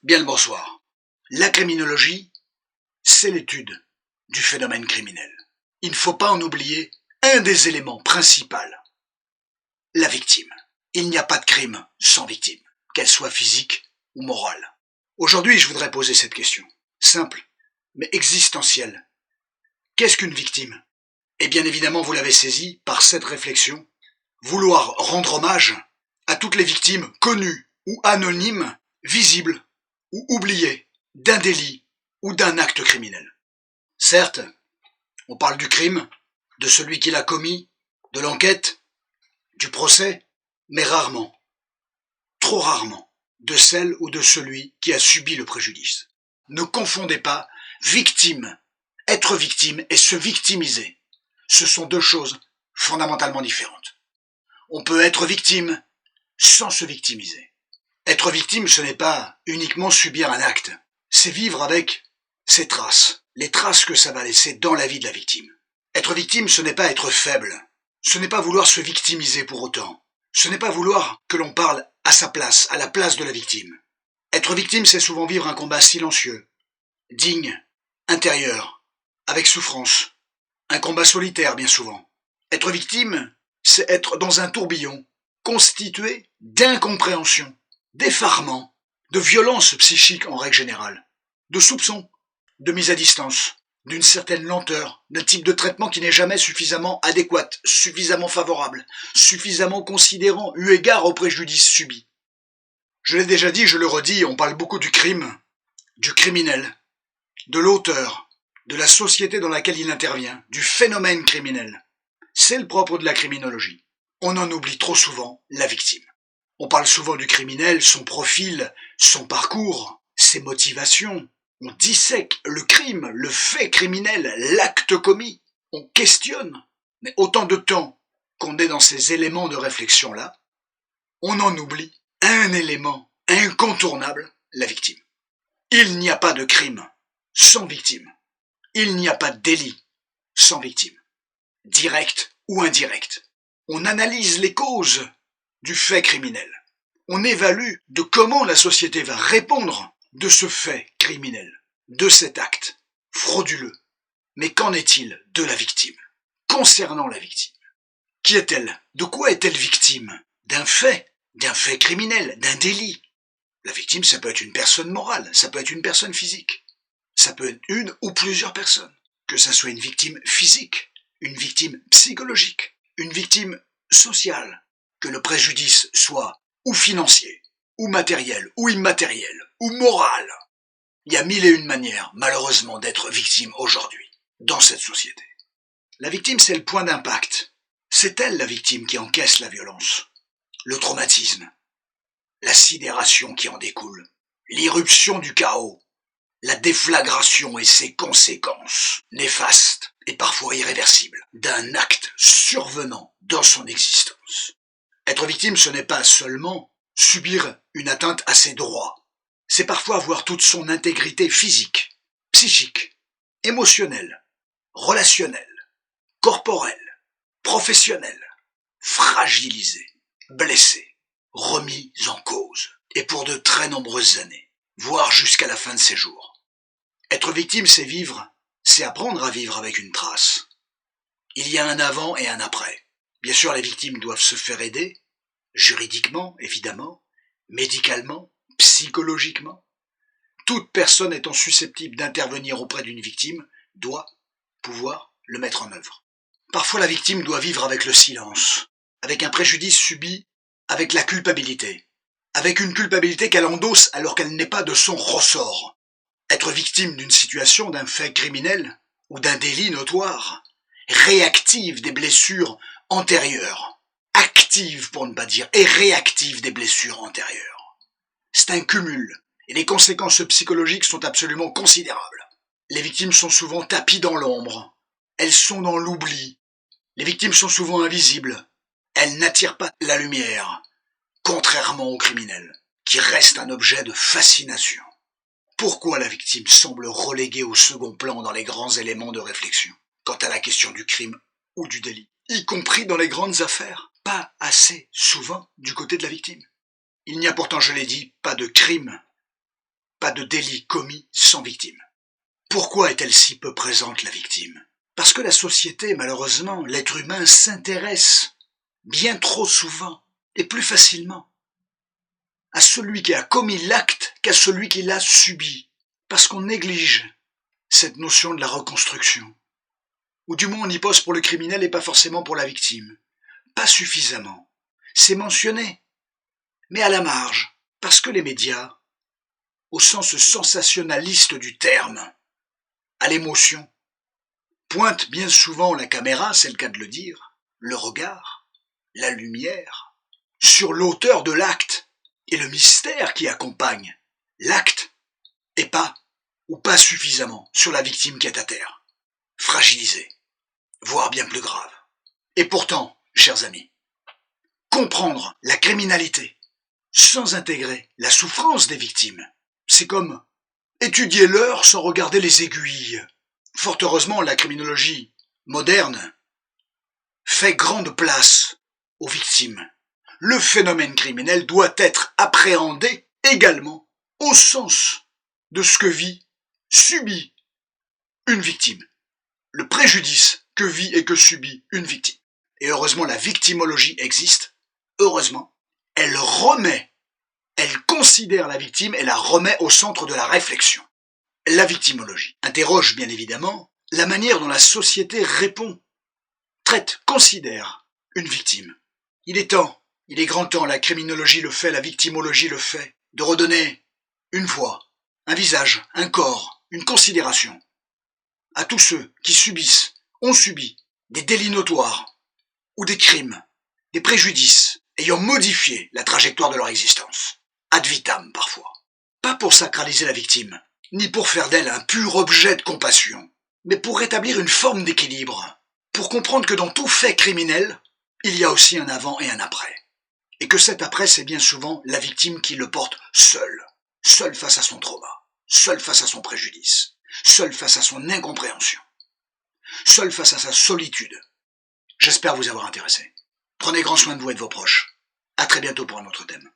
Bien le bonsoir. La criminologie, c'est l'étude du phénomène criminel. Il ne faut pas en oublier un des éléments principaux, la victime. Il n'y a pas de crime sans victime, qu'elle soit physique ou morale. Aujourd'hui, je voudrais poser cette question, simple, mais existentielle. Qu'est-ce qu'une victime? Et bien évidemment, vous l'avez saisi par cette réflexion, vouloir rendre hommage à toutes les victimes connues ou anonymes, visibles ou oubliées d'un délit ou d'un acte criminel. Certes, on parle du crime, de celui qui l'a commis, de l'enquête, du procès, mais rarement, trop rarement, de celle ou de celui qui a subi le préjudice. Ne confondez pas victime, être victime et se victimiser. Ce sont deux choses fondamentalement différentes. On peut être victime sans se victimiser. Être victime, ce n'est pas uniquement subir un acte, c'est vivre avec ses traces, les traces que ça va laisser dans la vie de la victime. Être victime, ce n'est pas être faible, ce n'est pas vouloir se victimiser pour autant, ce n'est pas vouloir que l'on parle à sa place, à la place de la victime. Être victime, c'est souvent vivre un combat silencieux, digne, intérieur, avec souffrance, un combat solitaire bien souvent. Être victime, c'est être dans un tourbillon constitué d'incompréhension, d'effarement, de violence psychique en règle générale, de soupçons, de mise à distance, d'une certaine lenteur, d'un type de traitement qui n'est jamais suffisamment adéquat, suffisamment favorable, suffisamment considérant eu égard au préjudice subi. Je l'ai déjà dit, je le redis, on parle beaucoup du crime, du criminel, de l'auteur, de la société dans laquelle il intervient, du phénomène criminel. C'est le propre de la criminologie. On en oublie trop souvent la victime. On parle souvent du criminel, son profil, son parcours, ses motivations. On dissèque le crime, le fait criminel, l'acte commis. On questionne. Mais autant de temps qu'on est dans ces éléments de réflexion-là, on en oublie un élément incontournable, la victime. Il n'y a pas de crime sans victime. Il n'y a pas de délit sans victime. Direct ou indirect. On analyse les causes du fait criminel. On évalue de comment la société va répondre de ce fait criminel, de cet acte frauduleux. Mais qu'en est-il de la victime? Concernant la victime, qui est-elle? De quoi est-elle victime? D'un fait criminel, d'un délit. La victime, ça peut être une personne morale, ça peut être une personne physique, ça peut être une ou plusieurs personnes. Que ça soit une victime physique, une victime psychologique, une victime sociale, que le préjudice soit ou financier, ou matériel, ou immatériel, ou moral. Il y a mille et une manières, malheureusement, d'être victime aujourd'hui, dans cette société. La victime, c'est le point d'impact. C'est elle, la victime, qui encaisse la violence, le traumatisme, la sidération qui en découle, l'irruption du chaos, la déflagration et ses conséquences néfastes et parfois irréversibles d'un acte survenant dans son existence. Être victime, ce n'est pas seulement subir une atteinte à ses droits, c'est parfois voir toute son intégrité physique, psychique, émotionnelle, relationnelle, corporelle, professionnelle, fragilisée, blessée, remise en cause, et pour de très nombreuses années, voire jusqu'à la fin de ses jours. Être victime, c'est vivre, c'est apprendre à vivre avec une trace. Il y a un avant et un après. Bien sûr, les victimes doivent se faire aider, juridiquement, évidemment, médicalement, psychologiquement. Toute personne étant susceptible d'intervenir auprès d'une victime doit pouvoir le mettre en œuvre. Parfois, la victime doit vivre avec le silence, avec un préjudice subi, avec la culpabilité, avec une culpabilité qu'elle endosse alors qu'elle n'est pas de son ressort. Être victime d'une situation, d'un fait criminel ou d'un délit notoire, réactive des blessures antérieures, active pour ne pas dire, et réactive des blessures antérieures. C'est un cumul, et les conséquences psychologiques sont absolument considérables. Les victimes sont souvent tapies dans l'ombre, elles sont dans l'oubli, les victimes sont souvent invisibles, elles n'attirent pas la lumière, contrairement aux criminels, qui restent un objet de fascination. Pourquoi la victime semble reléguée au second plan dans les grands éléments de réflexion, quant à la question du crime ou du délit, y compris dans les grandes affaires, pas assez souvent du côté de la victime. Il n'y a pourtant, je l'ai dit, pas de crime, pas de délit commis sans victime. Pourquoi est-elle si peu présente, la victime? Parce que la société, malheureusement, l'être humain s'intéresse bien trop souvent et plus facilement à celui qui a commis l'acte qu'à celui qui l'a subi, parce qu'on néglige cette notion de la reconstruction. Ou du moins on y pose pour le criminel et pas forcément pour la victime. Pas suffisamment. C'est mentionné, mais à la marge, parce que les médias, au sens sensationnaliste du terme, à l'émotion, pointent bien souvent la caméra, c'est le cas de le dire, le regard, la lumière, sur l'auteur de l'acte et le mystère qui accompagne l'acte, et pas, ou pas suffisamment, sur la victime qui est à terre, fragilisée, voire bien plus grave. Et pourtant, chers amis, comprendre la criminalité sans intégrer la souffrance des victimes, c'est comme étudier l'heure sans regarder les aiguilles. Fort heureusement, la criminologie moderne fait grande place aux victimes. Le phénomène criminel doit être appréhendé également au sens de ce que vit, subit une victime. Le préjudice que vit et que subit une victime. Et heureusement, la victimologie existe. Heureusement, elle considère la victime et la remet au centre de la réflexion. La victimologie interroge bien évidemment la manière dont la société répond, traite, considère une victime. Il est grand temps, la criminologie le fait, la victimologie le fait, de redonner une voix, un visage, un corps, une considération à tous ceux qui ont subi des délits notoires ou des crimes, des préjudices ayant modifié la trajectoire de leur existence, ad vitam parfois. Pas pour sacraliser la victime, ni pour faire d'elle un pur objet de compassion, mais pour rétablir une forme d'équilibre, pour comprendre que dans tout fait criminel, il y a aussi un avant et un après. Et que cet après, c'est bien souvent la victime qui le porte seule face à son trauma, seule face à son préjudice, seule face à son incompréhension, seule face à sa solitude. J'espère vous avoir intéressé. Prenez grand soin de vous et de vos proches. À très bientôt pour un autre thème.